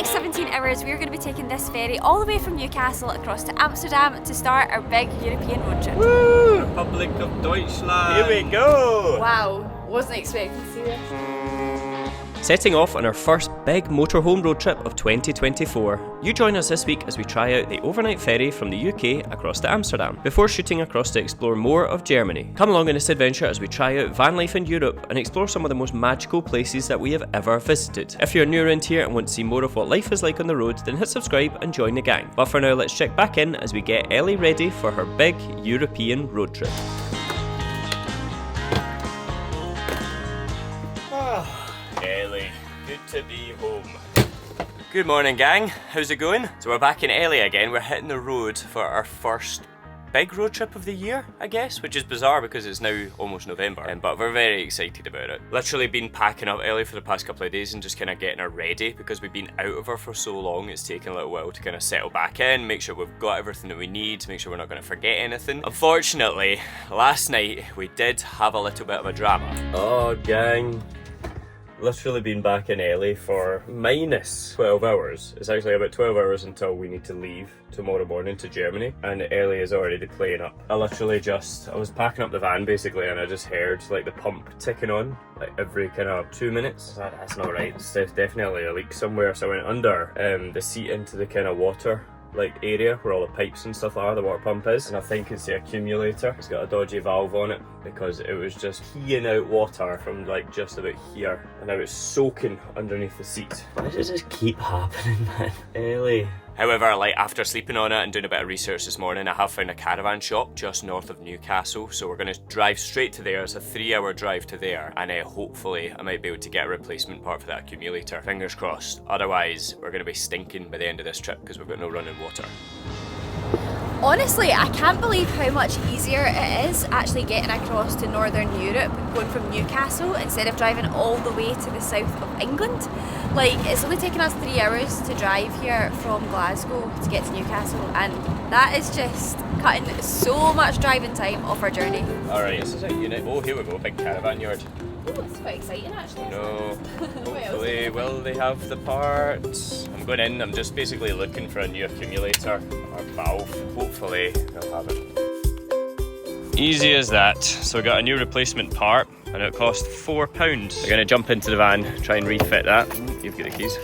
next 17 hours, we're going to be taking this ferry all the way from Newcastle across to Amsterdam to start our big European road trip. Woo! Republic of Deutschland! Here we go! Wow, wasn't expecting to see this. Setting off on our first big motorhome road trip of 2024. You join us this week as we try out the overnight ferry from the UK across to Amsterdam, before shooting across to explore more of Germany. Come along in this adventure as we try out van life in Europe and explore some of the most magical places that we have ever visited. If you're new around here and want to see more of what life is like on the road, then hit subscribe and join the gang. But for now, let's check back in as we get Ellie ready for her big European road trip. Ellie, good to be home. Good morning, gang. How's it going? So we're back in Ellie again. We're hitting the road for our first big road trip of the year, I guess, which is bizarre because it's now almost November, but we're very excited about it. Literally been packing up Ellie for the past couple of days and just kind of getting her ready because we've been out of her for so long. It's taken a little while to kind of settle back in, make sure we've got everything that we need, make sure we're not going to forget anything. Unfortunately, last night we did have a little bit of a drama. Oh, gang. Literally been back in Ellie for minus 12 hours. It's actually about 12 hours until we need to leave tomorrow morning to Germany, and Ellie is already playing up. I was packing up the van basically, and I just heard like the pump ticking on like every kind of 2 minutes. That's not right. There's definitely a leak somewhere, so I went under the seat into the kind of water like area where all the pipes and stuff are, the water pump is, and I think it's the accumulator. It's got a dodgy valve on it because it was just peeing out water from like just about here, and now it's soaking underneath the seat. Why does this keep happening, man? Ellie. However, like after sleeping on it and doing a bit of research this morning, I have found a caravan shop just north of Newcastle, so we're going to drive straight to there. It's a 3-hour drive to there, and hopefully I might be able to get a replacement part for that accumulator. Fingers crossed. Otherwise, we're going to be stinking by the end of this trip because we've got no running water. Honestly, I can't believe how much easier it is actually getting across to Northern Europe going from Newcastle instead of driving all the way to the south of England. Like, it's only taken us 3 hours to drive here from Glasgow to get to Newcastle, and that is just cutting so much driving time off our journey. Alright, this is a unit. Oh, here we go, big caravan yard. Oh, it's quite exciting actually. No, hopefully, will they have the parts? I'm going in, I'm just basically looking for a new accumulator or valve. Hopefully they'll have it. Easy as that. So we got a new replacement part and it cost £4. We're going to jump into the van, try and refit that. You've got the keys.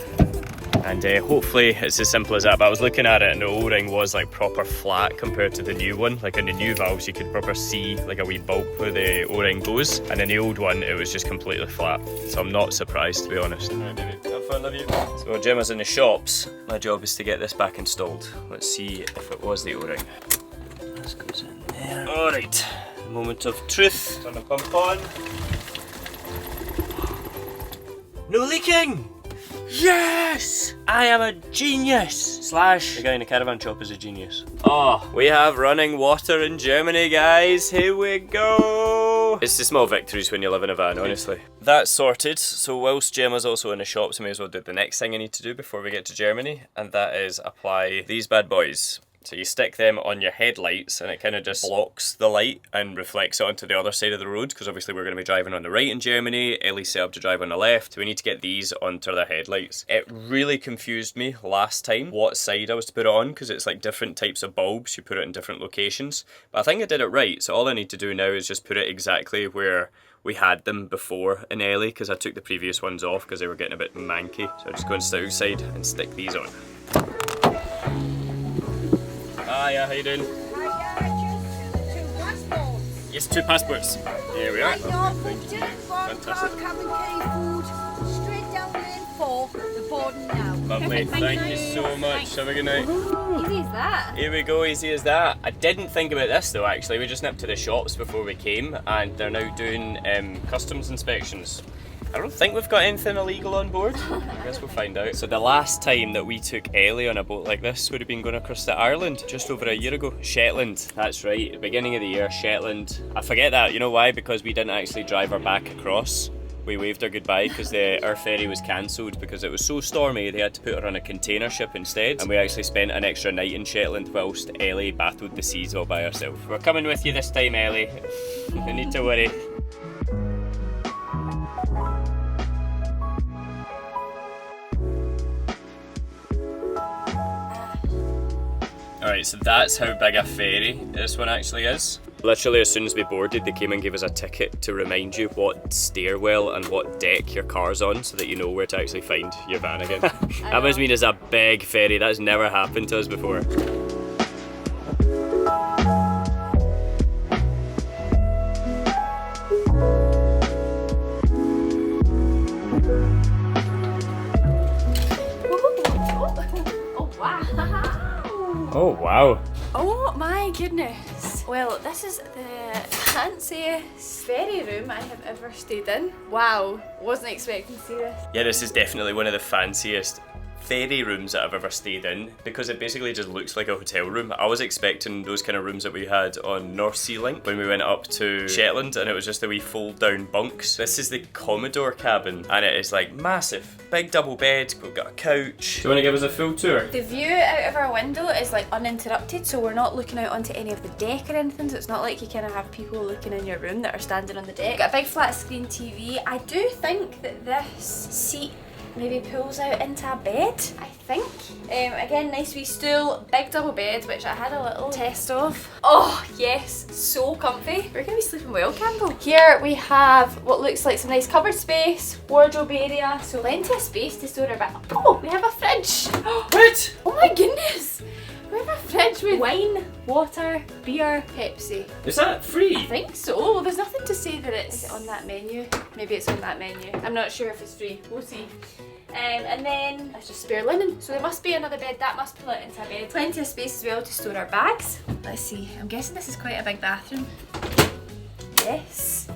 And hopefully it's as simple as that, but I was looking at it and the O-ring was like proper flat compared to the new one. Like in the new valves you could proper see like a wee bulb where the O-ring goes, and in the old one it was just completely flat. So I'm not surprised, to be honest. Alright baby, have fun, love you. So while Gemma's in the shops, my job is to get this back installed. Let's see if it was the O-ring. This goes in there. Alright, moment of truth. Turn the pump on. No leaking! Yes! I am a genius! / the guy in the caravan shop is a genius. Oh, we have running water in Germany, guys. Here we go! It's the small victories when you live in a van, honestly. That's sorted, so whilst Gemma's also in the shops, I may as well do the next thing I need to do before we get to Germany, and that is apply these bad boys. So you stick them on your headlights and it kind of just blocks the light and reflects it onto the other side of the road, because obviously we're going to be driving on the right in Germany. Ellie's set up to drive on the left. We need to get these onto their headlights. It really confused me last time what side I was to put it on, because it's like different types of bulbs. You put it in different locations. But I think I did it right. So all I need to do now is just put it exactly where we had them before in Ellie, because I took the previous ones off because they were getting a bit manky. So I just go on the outside and stick these on. Hiya, how you doing? Two passports. Yes, 2 passports. Here we are. Thank you. Fantastic. Cabin key, food, straight down lane 4, the boarding now. Lovely, thank you so much. Have a good night. Easy as that. Here we go, easy as that. I didn't think about this though, actually. We just nipped to the shops before we came, and they're now doing customs inspections. I don't think we've got anything illegal on board. I guess we'll find out. So the last time that we took Ellie on a boat like this would have been going across to Ireland just over a year ago. Shetland, that's right, the beginning of the year, Shetland. I forget that, you know why? Because we didn't actually drive her back across. We waved her goodbye because our ferry was cancelled because it was so stormy they had to put her on a container ship instead, and we actually spent an extra night in Shetland whilst Ellie battled the seas all by herself. We're coming with you this time, Ellie. No need to worry. Alright, so that's how big a ferry this one actually is. Literally as soon as we boarded, they came and gave us a ticket to remind you what stairwell and what deck your car's on so that you know where to actually find your van again. That must mean it's a big ferry. That's never happened to us before. Oh wow. Oh my goodness. Well, this is the fanciest ferry room I have ever stayed in. Wow, wasn't expecting to see this. Yeah, this is definitely one of the fanciest ferry rooms that I've ever stayed in because it basically just looks like a hotel room. I was expecting those kind of rooms that we had on North Sea Link when we went up to Shetland, and it was just the wee fold down bunks. This is the Commodore cabin and it is like massive. Big double bed, we've got a couch. Do you want to give us a full tour? The view out of our window is like uninterrupted, so we're not looking out onto any of the deck or anything, so it's not like you kind of have people looking in your room that are standing on the deck. Got a big flat screen TV. I do think that this seat maybe pulls out into a bed, I think. Again, nice wee stool, big double bed, which I had a little test of. Oh yes, so comfy. We're gonna be sleeping well, Campbell. Here we have what looks like some nice cupboard space, wardrobe area, so plenty of space to store our bag. Oh, we have a fridge. What? Oh my goodness. We have a fridge with wine, water, beer, Pepsi. Is that free? I think so. Well, there's nothing to say that it's... Is it on that menu? Maybe it's on that menu. I'm not sure if it's free. We'll see. And then that's just spare linen. So there must be another bed. That must pull it into a bed. Plenty of space as well to store our bags. Let's see. I'm guessing this is quite a big bathroom. Yes.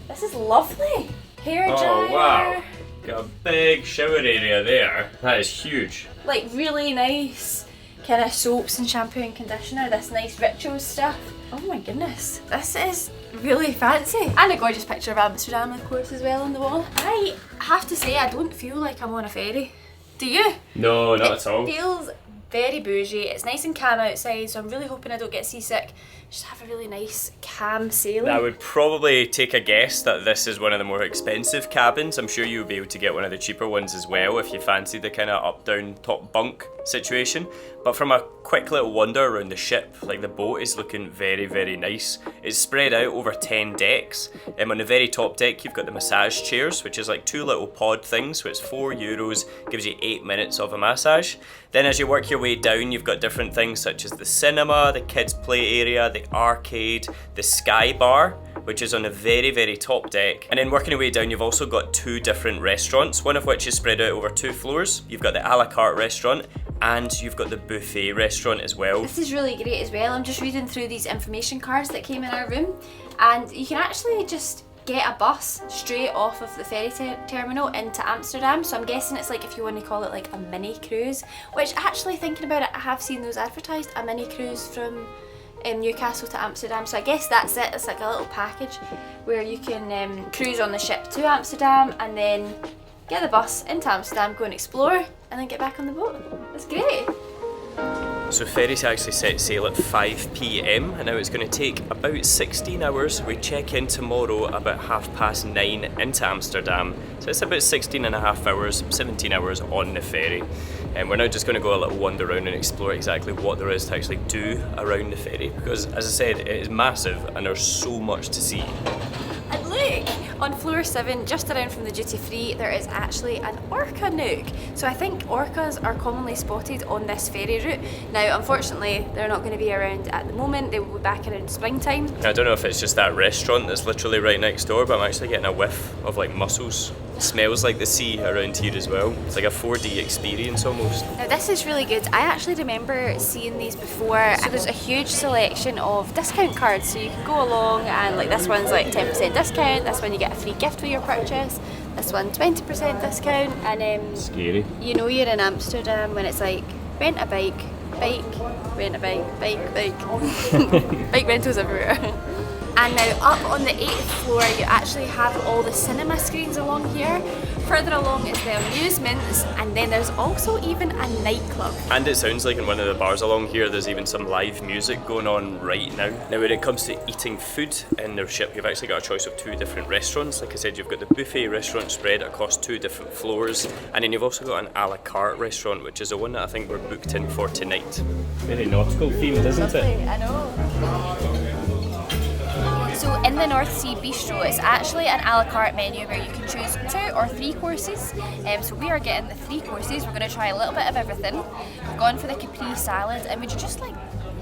This is lovely. Hair dryer. Oh wow. Got a big shower area there. That is huge. Like really nice kind of soaps and shampoo and conditioner, this nice ritual stuff. Oh my goodness, this is really fancy. And a gorgeous picture of Amsterdam, of course, as well on the wall. I have to say, I don't feel like I'm on a ferry. Do you? No, not at all. It feels very bougie. It's nice and calm outside, so I'm really hoping I don't get seasick. Just have a really nice, calm sailing. I would probably take a guess that this is one of the more expensive cabins. I'm sure you would be able to get one of the cheaper ones as well if you fancy the kind of up, down, top bunk situation. But from a quick little wander around the ship, like the boat is looking very, very nice. It's spread out over 10 decks. On the very top deck, you've got the massage chairs, which is like 2 little pod things, so it's €4, gives you 8 minutes of a massage. Then as you work your way down, you've got different things such as the cinema, the kids play area, the arcade, the sky bar, which is on the very, very top deck. And then working your way down, you've also got 2 different restaurants, one of which is spread out over 2 floors. You've got the a la carte restaurant, and you've got the buffet restaurant as well. This is really great as well. I'm just reading through these information cards that came in our room, and you can actually just get a bus straight off of the ferry terminal into Amsterdam. So I'm guessing it's like if you want to call it like a mini cruise, which actually thinking about it, I have seen those advertised, a mini cruise from Newcastle to Amsterdam. So I guess that's it. It's like a little package where you can cruise on the ship to Amsterdam and then get the bus into Amsterdam, go and explore, and then get back on the boat. That's great. So ferries actually set sail at 5 PM and now it's going to take about 16 hours. We check in tomorrow about 9:30 into Amsterdam. So it's about 16 and a half hours, 17 hours on the ferry. And we're now just going to go a little wander around and explore exactly what there is to actually do around the ferry. Because as I said, it is massive and there's so much to see. And look, on floor 7, just around from the duty free, there is actually an orca nook. So I think orcas are commonly spotted on this ferry route. Now, unfortunately, they're not going to be around at the moment. They will be back around springtime. I don't know if it's just that restaurant that's literally right next door, but I'm actually getting a whiff of like mussels. It smells like the sea around here as well. It's like a 4D experience almost. Now this is really good. I actually remember seeing these before. So there's a huge selection of discount cards, so you can go along and like this one's like 10% discount, this one you get a free gift with your purchase, this one 20% discount, and Scary. you know you're in Amsterdam when it's like rent a bike, rent a bike, bike. Bike rentals everywhere. And now up on the 8th floor you actually have all the cinema screens along here. Further along is the amusements, and then there's also even a nightclub. And it sounds like in one of the bars along here there's even some live music going on right now. Now when it comes to eating food in their ship, you've actually got a choice of 2 different restaurants. Like I said, you've got the buffet restaurant spread across 2 different floors, and then you've also got an a la carte restaurant, which is the one that I think we're booked in for tonight. Very nautical themed, isn't it? I know. So in the North Sea Bistro, it's actually an a la carte menu where you can choose 2 or 3 courses. So we are getting the 3 courses. We're going to try a little bit of everything. We've gone for the Capri salad, and would you just like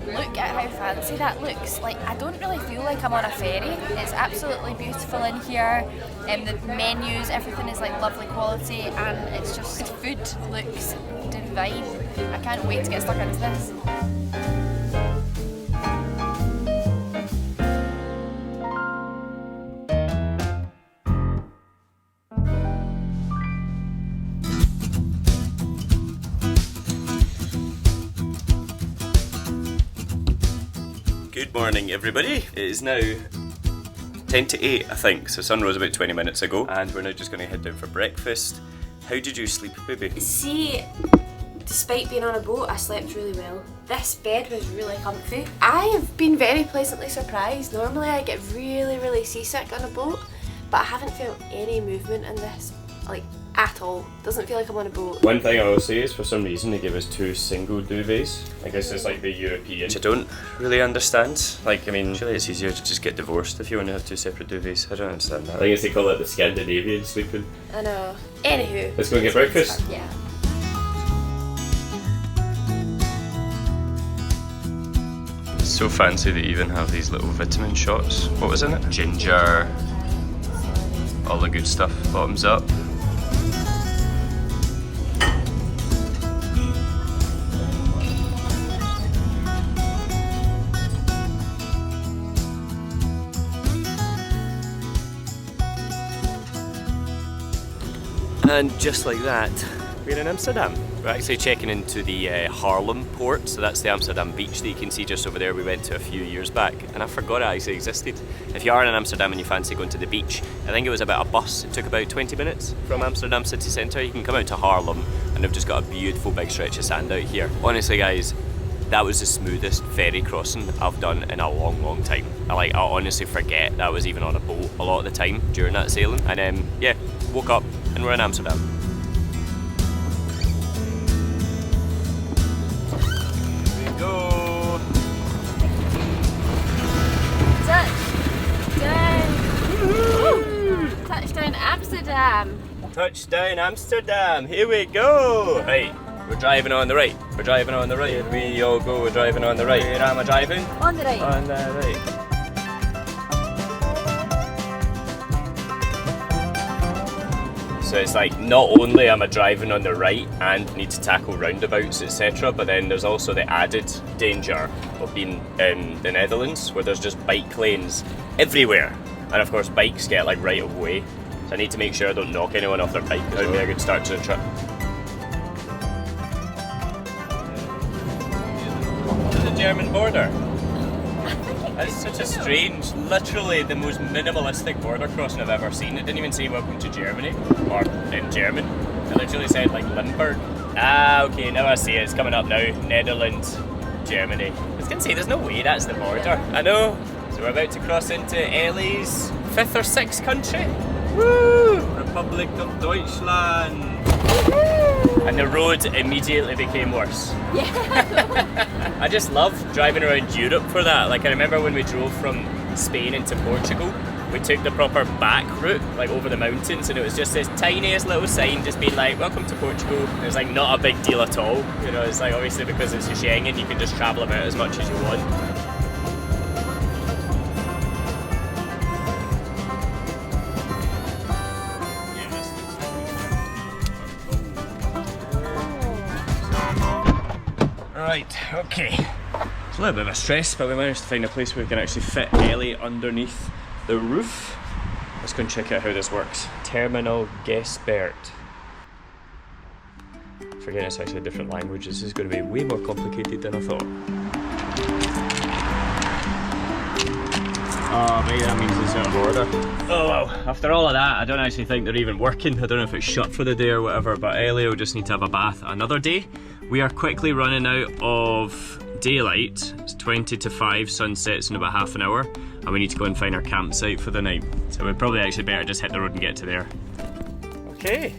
look at how fancy that looks? Like, I don't really feel like I'm on a ferry. It's absolutely beautiful in here. The menus, everything is like lovely quality, and it's just, the food looks divine. I can't wait to get stuck into this. Good morning everybody. It is now 10 to 8 I think, so sun rose about 20 minutes ago and we're now just going to head down for breakfast. How did you sleep, baby? See, despite being on a boat, I slept really well. This bed was really comfy. I have been very pleasantly surprised. Normally I get really seasick on a boat, but I haven't felt any movement in this, like, at all. Doesn't feel like I'm on a boat. One thing I will say is for some reason they give us 2 single duvets. I guess it's like the European, which I don't really understand. Like, I mean, surely it's easier to just get divorced if you want to have 2 separate duvets. I don't understand that. I think they call it the Scandinavian sleeping. I know. Anywho. Let's go and get breakfast. Yeah. So fancy they even have these little vitamin shots. What was in it? Ginger, all the good stuff. Bottoms up. And just like that, we're in Amsterdam. We're actually checking into the Haarlem port, so that's the Amsterdam beach that you can see just over there. We went to a few years back, and I forgot it actually existed. If you are in Amsterdam and you fancy going to the beach, I think it was about a bus. It took about 20 minutes from Amsterdam city centre. You can come out to Haarlem, and they've just got a beautiful big stretch of sand out here. Honestly guys, that was the smoothest ferry crossing I've done in a long time. I honestly forget that I was even on a boat a lot of the time during that sailing. And yeah, woke up and we're in Amsterdam. Here we go. Touchdown! Touchdown Amsterdam! Touchdown Amsterdam, here we go! Right, we're driving on the right. We're driving on the right. Here we all go, we're driving on the right. Where am I driving? On the right. On the right. So it's like, not only am I driving on the right and need to tackle roundabouts, etc., but then there's also the added danger of being in the Netherlands, where there's just bike lanes everywhere. And of course bikes get like right of way. So I need to make sure I don't knock anyone off their bike. That would be a good start to the trip. To the German border. That's such a strange, literally the most minimalistic border crossing I've ever seen. It didn't even say welcome to Germany, or in German. It literally said like Limburg. Ah, okay, now I see it. It's coming up now. Netherlands, Germany. I was going to say, there's no way that's the border. I know. So we're about to cross into Ellie's 5th or 6th country. Woo! Republic of Deutschland. And the road immediately became worse. Yeah. I just love driving around Europe for that. Like, I remember when we drove from Spain into Portugal, we took the proper back route, like over the mountains, and it was just this tiniest little sign just being like, welcome to Portugal. It was like not a big deal at all. You know, it's like, obviously because it's a Schengen, you can just travel about as much as you want. Right, okay. It's a little bit of a stress, but we managed to find a place where we can actually fit Ellie underneath the roof. Let's go and check out how this works. Terminal Gesperrt. Forgetting it's actually a different language, this is going to be way more complicated than I thought. Oh, maybe that means it's out of order. Oh well, after all of that, I don't actually think they're even working. I don't know if it's shut for the day or whatever, but Ellie will just need to have a bath another day. We are quickly running out of daylight. It's 20 to 5, sunsets in about half an hour, and we need to go and find our campsite for the night. So we'd probably actually better just hit the road and get to there. Okay.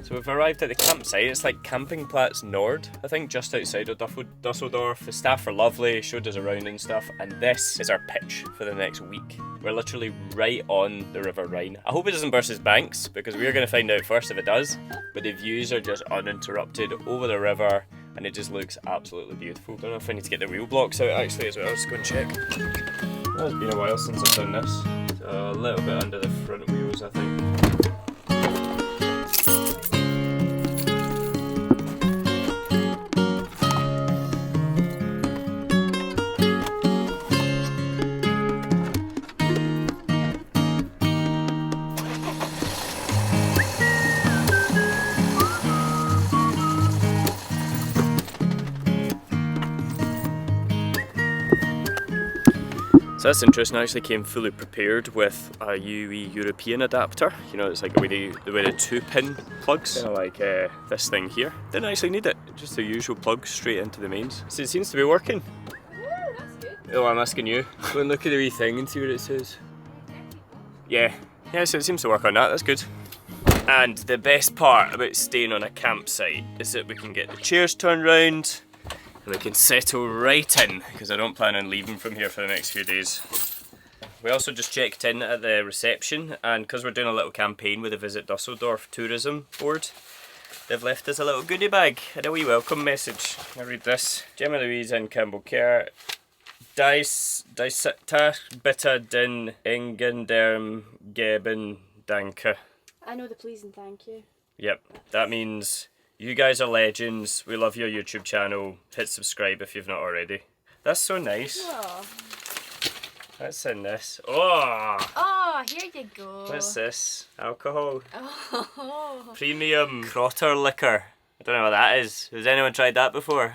So we've arrived at the campsite. It's like Campingplatz Nord, I think, just outside of Dusseldorf. The staff are lovely, showed us around and stuff, and this is our pitch for the next week. We're literally right on the River Rhine. I hope it doesn't burst its banks, because we're going to find out first if it does. But the views are just uninterrupted over the river, and it just looks absolutely beautiful. Don't know if I need to get the wheel blocks out actually as well. Let's go and check. Well, it's been a while since I've done this. So a little bit under the front wheels, I think. So that's interesting. I actually came fully prepared with a UE European adapter. You know, it's like the way the 2-pin plugs. Kind of like this thing here. Didn't actually need it. Just the usual plug straight into the mains. So it seems to be working. Yeah, that's good. Oh, I'm asking you. Go and look at the wee thing and see what it says. Yeah. Yeah, so it seems to work on that. That's good. And the best part about staying on a campsite is that we can get the chairs turned round. And we can settle right in, because I don't plan on leaving from here for the next few days. We also just checked in at the reception, and because we're doing a little campaign with the Visit Dusseldorf Tourism Board, they've left us a little goodie bag and a wee welcome message. I read this. Gemma and Campbell care. Dice bitte den Engenderm geben danke. I know the please and thank you. Yep, that means you guys are legends. We love your YouTube channel. Hit subscribe if you've not already. That's so nice. Oh. What's in this? Oh! Oh, here you go. What's this? Alcohol. Oh. Premium Crotter liquor. I don't know what that is. Has anyone tried that before?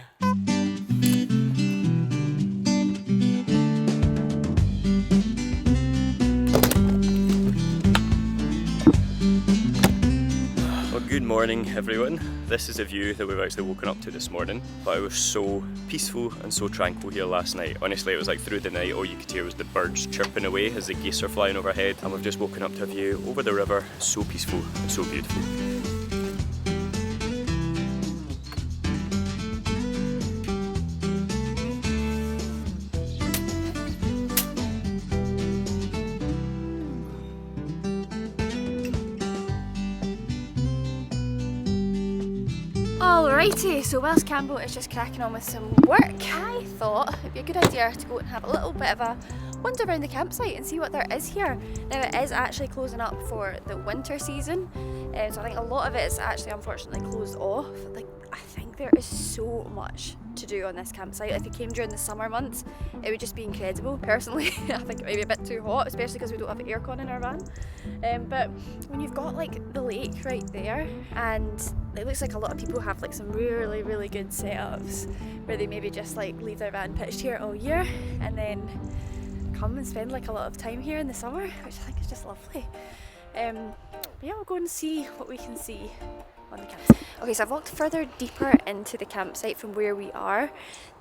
Good morning everyone. This is a view that we've actually woken up to this morning, but it was so peaceful and so tranquil here last night. Honestly, it was like through the night all you could hear was the birds chirping away as the geese are flying overhead, and we've just woken up to a view over the river, so peaceful and so beautiful. Alrighty, so whilst Campbell is just cracking on with some work, I thought it'd be a good idea to go and have a little bit of a wander around the campsite and see what there is here. Now it is actually closing up for the winter season, so I think a lot of it is actually unfortunately closed off. Like, I think there is so much to do on this campsite. If you came during the summer months, it would just be incredible. Personally, I think it might be a bit too hot, especially because we don't have aircon in our van. But when you've got like the lake right there, and it looks like a lot of people have like some really, really good setups where they maybe just like leave their van pitched here all year and then come and spend like a lot of time here in the summer, which I think is just lovely. But yeah, we'll go and see what we can see on the campsite. Okay, so I've walked further deeper into the campsite from where we are.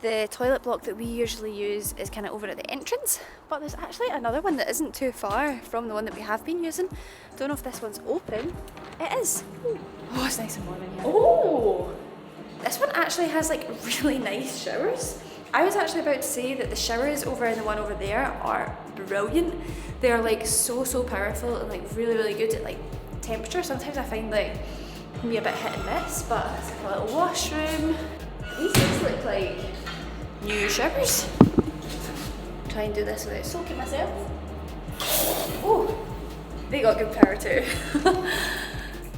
The toilet block that we usually use is kind of over at the entrance, but there's actually another one that isn't too far from the one that we have been using. Don't know if this one's open. It is. Oh, it's nice and warm in here. Oh! This one actually has like really nice showers. I was actually about to say that the showers over in the one over there are brilliant. They're like so powerful and like really good at like temperature. Sometimes I find like it can be a bit hit and miss, but it's like a little washroom. These things look like new showers. Try and do this without soaking myself. Oh, they got good power too.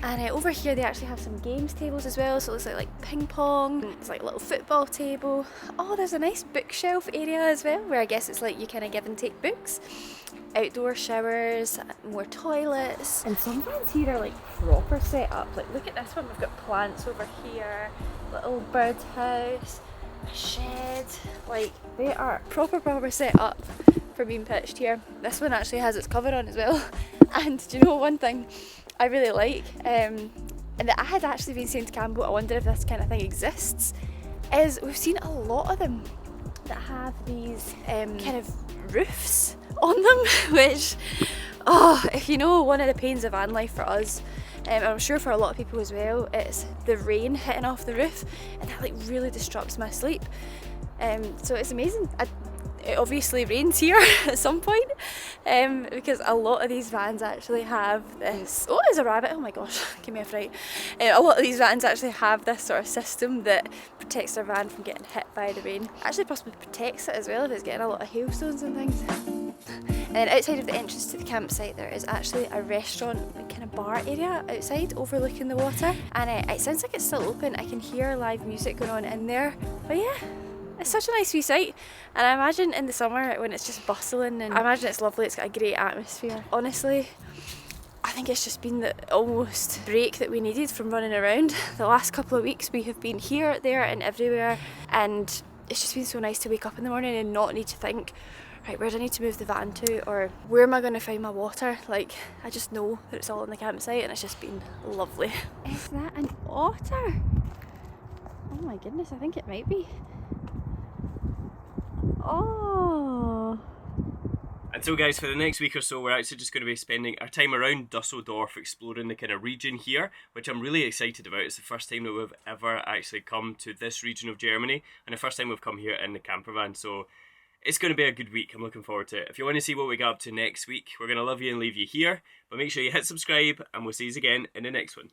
And over here they actually have some games tables as well, so it looks like ping pong, it's like a little football table. Oh, there's a nice bookshelf area as well, where I guess it's like you kind of give and take books. Outdoor showers, more toilets, and some ones here are like proper set up. Like look at this one, we've got plants over here, little bird house, a shed. Like they are proper set up for being pitched here. This one actually has its cover on as well. And do you know one thing I really like, and that I had actually been saying to Campbell, I wonder if this kind of thing exists, is we've seen a lot of them that have these kind of roofs on them, which, oh, if you know one of the pains of van life for us, and I'm sure for a lot of people as well, it's the rain hitting off the roof, and that like really disrupts my sleep. So it's amazing. It obviously rains here at some point, because a lot of these vans actually have this. Oh, there's a rabbit! Oh my gosh, give me a fright. A lot of these vans actually have this sort of system that protects their van from getting hit by the rain. Actually, possibly protects it as well if it's getting a lot of hailstones and things. And then outside of the entrance to the campsite, there is actually a restaurant and kind of bar area outside overlooking the water, and it sounds like it's still open. I can hear live music going on in there, but yeah. It's such a nice wee site, and I imagine in the summer when it's just bustling, and I imagine it's lovely, it's got a great atmosphere. Honestly, I think it's just been the almost break that we needed from running around. The last couple of weeks we have been here, there and everywhere, and it's just been so nice to wake up in the morning and not need to think, right, where do I need to move the van to, or where am I going to find my water? Like, I just know that it's all in the campsite, and it's just been lovely. Is that an otter? Oh my goodness, I think it might be. Oh. And so guys, for the next week or so, we're actually just going to be spending our time around Dusseldorf, exploring the kind of region here, which I'm really excited about. It's the first time that we've ever actually come to this region of Germany, and the first time we've come here in the camper van, so it's going to be a good week. I'm looking forward to it. If you want to see what we get up to next week, we're going to love you and leave you here, but make sure you hit subscribe, and we'll see you again in the next one.